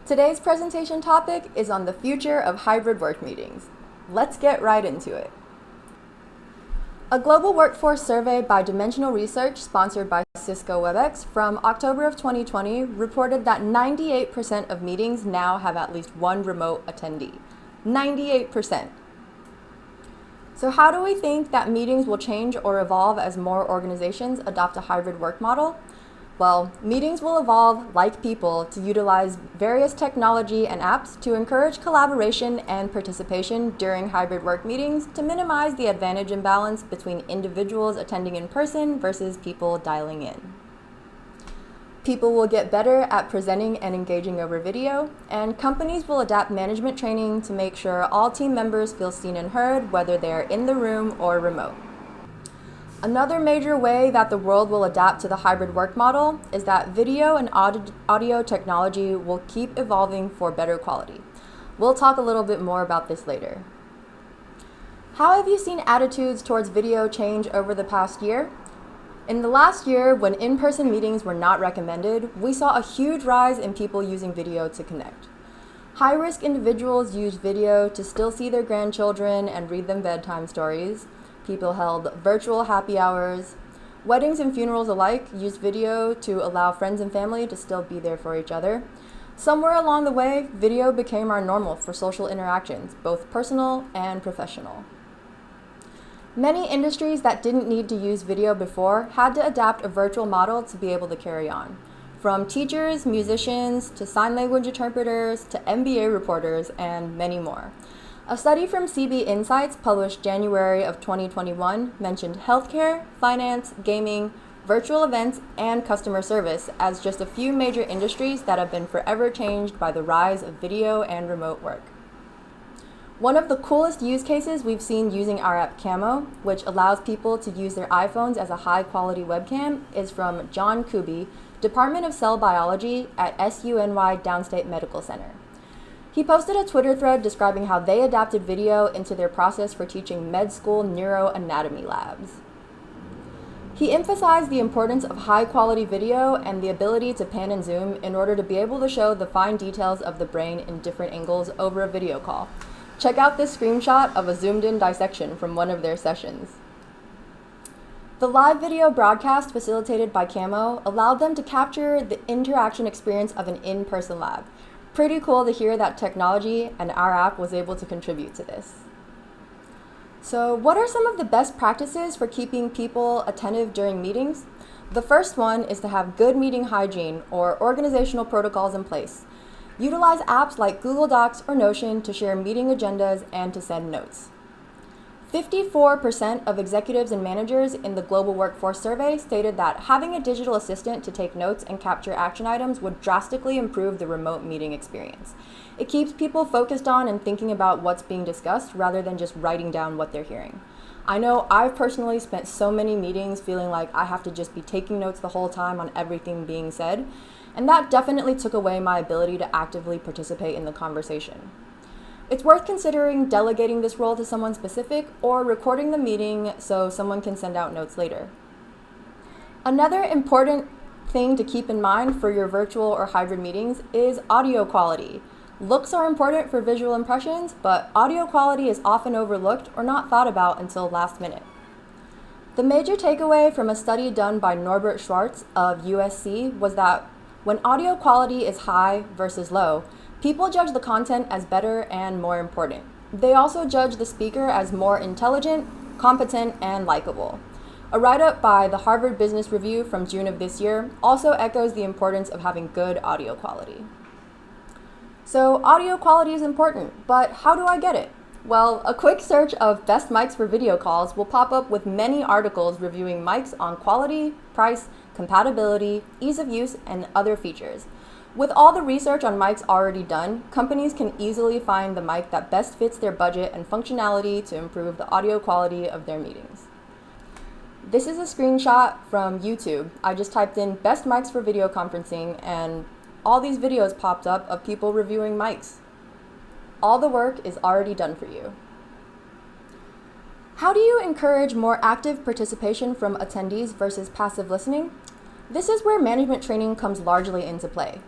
Today's presentation topic is on the future of hybrid work meetings. Let's get right into it. A global workforce survey by Dimensional Research, sponsored by Cisco Webex, from October of 2020 reported that 98% of meetings now have at least one remote attendee. 98%. So how do we think that meetings will change or evolve as more organizations adopt a hybrid work model? Well, meetings will evolve, like people, to utilize various technology and apps to encourage collaboration and participation during hybrid work meetings to minimize the advantage imbalance between individuals attending in person versus people dialing in. People will get better at presenting and engaging over video, and companies will adapt management training to make sure all team members feel seen and heard, whether they are in the room or remote. Another major way that the world will adapt to the hybrid work model is that video and audio technology will keep evolving for better quality. We'll talk a little bit more about this later. How have you seen attitudes towards video change over the past year? In the last year, when in-person meetings were not recommended, we saw a huge rise in people using video to connect. High-risk individuals used video to still see their grandchildren and read them bedtime stories. People held virtual happy hours. Weddings and funerals alike used video to allow friends and family to still be there for each other. Somewhere along the way, video became our normal for social interactions, both personal and professional. Many industries that didn't need to use video before had to adapt a virtual model to be able to carry on. From teachers, musicians, to sign language interpreters, to MBA reporters, and many more. A study from CB Insights published January of 2021 mentioned healthcare, finance, gaming, virtual events, and customer service as just a few major industries that have been forever changed by the rise of video and remote work. One of the coolest use cases we've seen using our app Camo, which allows people to use their iPhones as a high-quality webcam, is from John Kuby, Department of Cell Biology at SUNY Downstate Medical Center. He posted a Twitter thread describing how they adapted video into their process for teaching med school neuroanatomy labs. He emphasized the importance of high-quality video and the ability to pan and zoom in order to be able to show the fine details of the brain in different angles over a video call. Check out this screenshot of a zoomed-in dissection from one of their sessions. The live video broadcast facilitated by Camo allowed them to capture the interaction experience of an in-person lab. Pretty cool to hear that technology and our app was able to contribute to this. So what are some of the best practices for keeping people attentive during meetings? The first one is to have good meeting hygiene or organizational protocols in place. Utilize apps like Google Docs or Notion to share meeting agendas and to send notes. 54% of executives and managers in the Global Workforce Survey stated that having a digital assistant to take notes and capture action items would drastically improve the remote meeting experience. It keeps people focused on and thinking about what's being discussed rather than just writing down what they're hearing. I know I've personally spent so many meetings feeling like I have to just be taking notes the whole time on everything being said, and that definitely took away my ability to actively participate in the conversation. It's worth considering delegating this role to someone specific or recording the meeting so someone can send out notes later. Another important thing to keep in mind for your virtual or hybrid meetings is audio quality. Looks are important for visual impressions, but audio quality is often overlooked or not thought about until last minute. The major takeaway from a study done by Norbert Schwartz of USC was that when audio quality is high versus low, people judge the content as better and more important. They also judge the speaker as more intelligent, competent, and likable. A write-up by the Harvard Business Review from June of this year also echoes the importance of having good audio quality. So audio quality is important, but how do I get it? Well, a quick search of best mics for video calls will pop up with many articles reviewing mics on quality, price, compatibility, ease of use, and other features. With all the research on mics already done, companies can easily find the mic that best fits their budget and functionality to improve the audio quality of their meetings. This is a screenshot from YouTube. I just typed in best mics for video conferencing and all these videos popped up of people reviewing mics. All the work is already done for you. How do you encourage more active participation from attendees versus passive listening? This is where management training comes largely into play.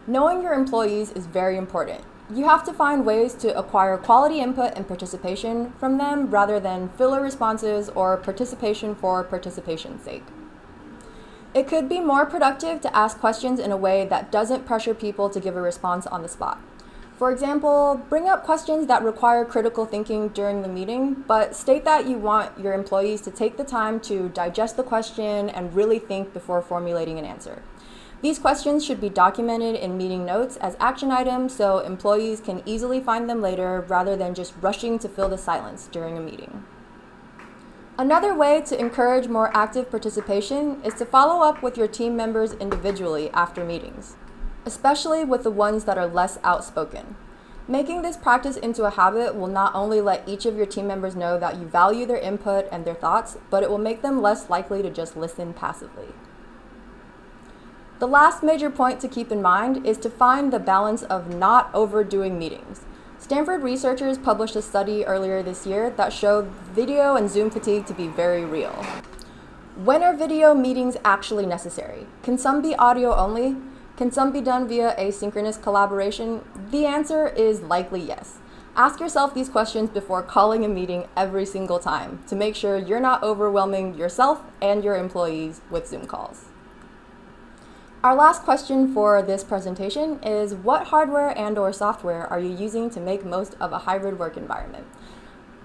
Knowing your employees is very important. You have to find ways to acquire quality input and participation from them rather than filler responses or participation for participation's sake. It could be more productive to ask questions in a way that doesn't pressure people to give a response on the spot. For example, bring up questions that require critical thinking during the meeting, but state that you want your employees to take the time to digest the question and really think before formulating an answer. These questions should be documented in meeting notes as action items so employees can easily find them later rather than just rushing to fill the silence during a meeting. Another way to encourage more active participation is to follow up with your team members individually after meetings, especially with the ones that are less outspoken. Making this practice into a habit will not only let each of your team members know that you value their input and their thoughts, but it will make them less likely to just listen passively. The last major point to keep in mind is to find the balance of not overdoing meetings. Stanford researchers published a study earlier this year that showed video and Zoom fatigue to be very real. When are video meetings actually necessary? Can some be audio only? Can some be done via asynchronous collaboration? The answer is likely yes. Ask yourself these questions before calling a meeting every single time to make sure you're not overwhelming yourself and your employees with Zoom calls. Our last question for this presentation is, what hardware and/or software are you using to make most of a hybrid work environment?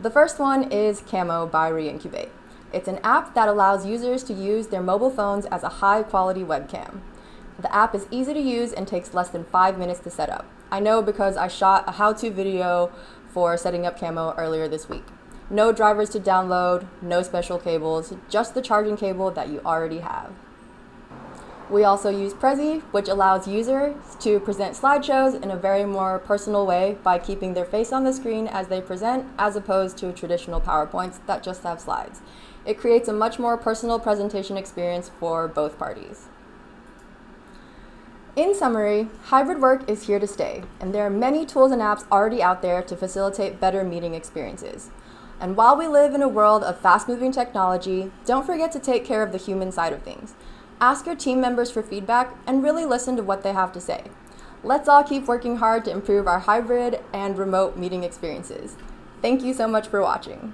The first one is Camo by Reincubate. It's an app that allows users to use their mobile phones as a high-quality webcam. The app is easy to use and takes less than 5 minutes to set up. I know because I shot a how-to video for setting up Camo earlier this week. No drivers to download, no special cables, just the charging cable that you already have. We also use Prezi, which allows users to present slideshows in a very more personal way by keeping their face on the screen as they present, as opposed to traditional PowerPoints that just have slides. It creates a much more personal presentation experience for both parties. In summary, hybrid work is here to stay, and there are many tools and apps already out there to facilitate better meeting experiences. And while we live in a world of fast-moving technology, don't forget to take care of the human side of things. Ask your team members for feedback and really listen to what they have to say. Let's all keep working hard to improve our hybrid and remote meeting experiences. Thank you so much for watching.